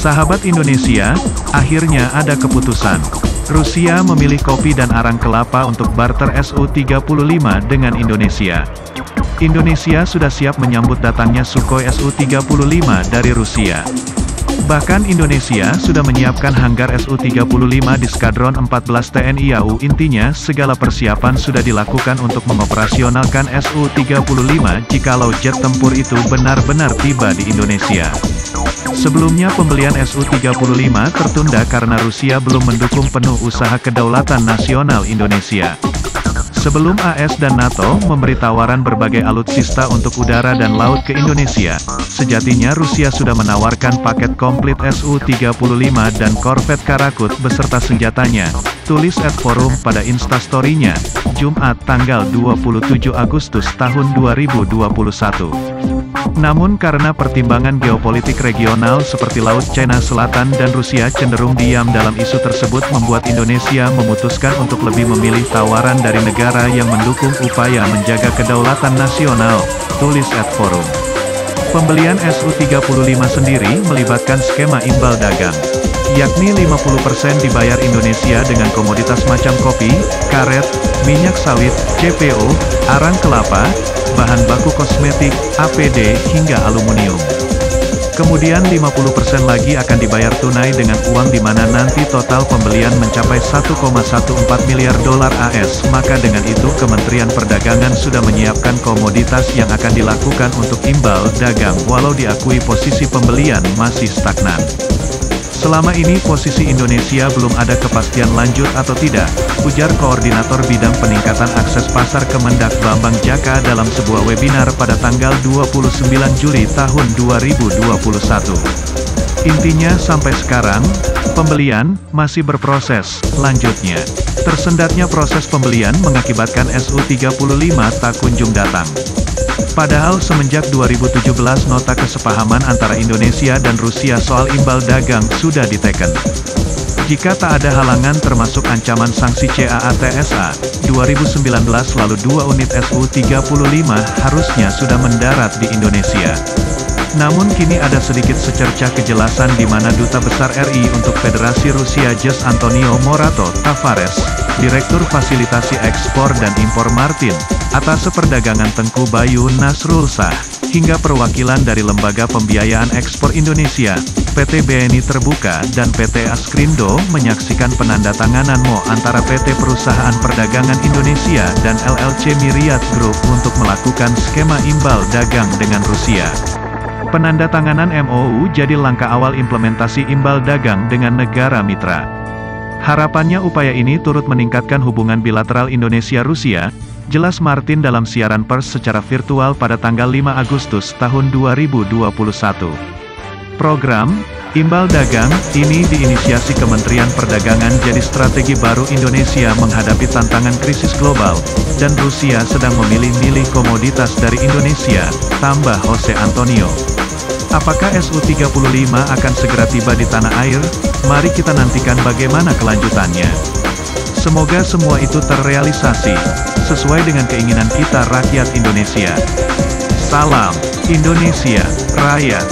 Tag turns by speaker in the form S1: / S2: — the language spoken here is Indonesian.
S1: Sahabat Indonesia, akhirnya ada keputusan. Rusia memilih kopi dan arang kelapa untuk barter Su-35 dengan Indonesia. Indonesia sudah siap menyambut datangnya Sukhoi Su-35 dari Rusia. Bahkan Indonesia sudah menyiapkan hanggar Su-35 di Skadron 14 TNI AU. Intinya, segala persiapan sudah dilakukan untuk mengoperasionalkan Su-35 jikalau jet tempur itu benar-benar tiba di Indonesia. Sebelumnya pembelian Su-35 tertunda karena Rusia belum mendukung penuh usaha kedaulatan nasional Indonesia. Sebelum AS dan NATO memberi tawaran berbagai alutsista untuk udara dan laut ke Indonesia, sejatinya Rusia sudah menawarkan paket komplit Su-35 dan korvet Karakut beserta senjatanya, tulis @forum pada instastory-nya, Jumat tanggal 27 Agustus tahun 2021. Namun karena pertimbangan geopolitik regional seperti Laut Cina Selatan dan Rusia cenderung diam dalam isu tersebut membuat Indonesia memutuskan untuk lebih memilih tawaran dari negara yang mendukung upaya menjaga kedaulatan nasional, tulis @forum. Pembelian Su-35 sendiri melibatkan skema imbal dagang, yakni 50% dibayar Indonesia dengan komoditas macam kopi, karet, minyak sawit, CPO, arang kelapa, bahan baku kosmetik, APD, hingga aluminium. Kemudian 50% lagi akan dibayar tunai dengan uang di mana nanti total pembelian mencapai 1,14 miliar dolar AS. Maka dengan itu Kementerian Perdagangan sudah menyiapkan komoditas yang akan dilakukan untuk imbal dagang walau diakui posisi pembelian masih stagnan. Selama ini posisi Indonesia belum ada kepastian lanjut atau tidak, ujar Koordinator Bidang Peningkatan Akses Pasar Kemendak Bambang Jaka dalam sebuah webinar pada tanggal 29 Juli tahun 2021. Intinya sampai sekarang, pembelian masih berproses. Lanjutnya, tersendatnya proses pembelian mengakibatkan Su-35 tak kunjung datang. Padahal semenjak 2017 nota kesepahaman antara Indonesia dan Rusia soal imbal dagang sudah diteken. Jika tak ada halangan termasuk ancaman sanksi CAATSA, 2019 lalu 2 unit Su-35 harusnya sudah mendarat di Indonesia. Namun kini ada sedikit secercah kejelasan di mana Duta Besar RI untuk Federasi Rusia Jes Antonio Morato Tavares, Direktur Fasilitasi Ekspor dan Impor Martin, Atase Perdagangan Tengku Bayu Nasrul Shah, hingga perwakilan dari Lembaga Pembiayaan Ekspor Indonesia, PT BNI Terbuka dan PT Askrindo menyaksikan penandatanganan MO antara PT Perusahaan Perdagangan Indonesia dan LLC Miriat Group untuk melakukan skema imbal dagang dengan Rusia. Penandatanganan MOU jadi langkah awal implementasi imbal dagang dengan negara mitra. Harapannya upaya ini turut meningkatkan hubungan bilateral Indonesia-Rusia, jelas Martin dalam siaran pers secara virtual pada tanggal 5 Agustus tahun 2021. Program imbal dagang ini diinisiasi Kementerian Perdagangan jadi strategi baru Indonesia menghadapi tantangan krisis global, dan Rusia sedang memilih-milih komoditas dari Indonesia, tambah Jose Antonio. Apakah Su-35 akan segera tiba di tanah air? Mari kita nantikan bagaimana kelanjutannya. Semoga semua itu terrealisasi, sesuai dengan keinginan kita rakyat Indonesia. Salam Indonesia Raya.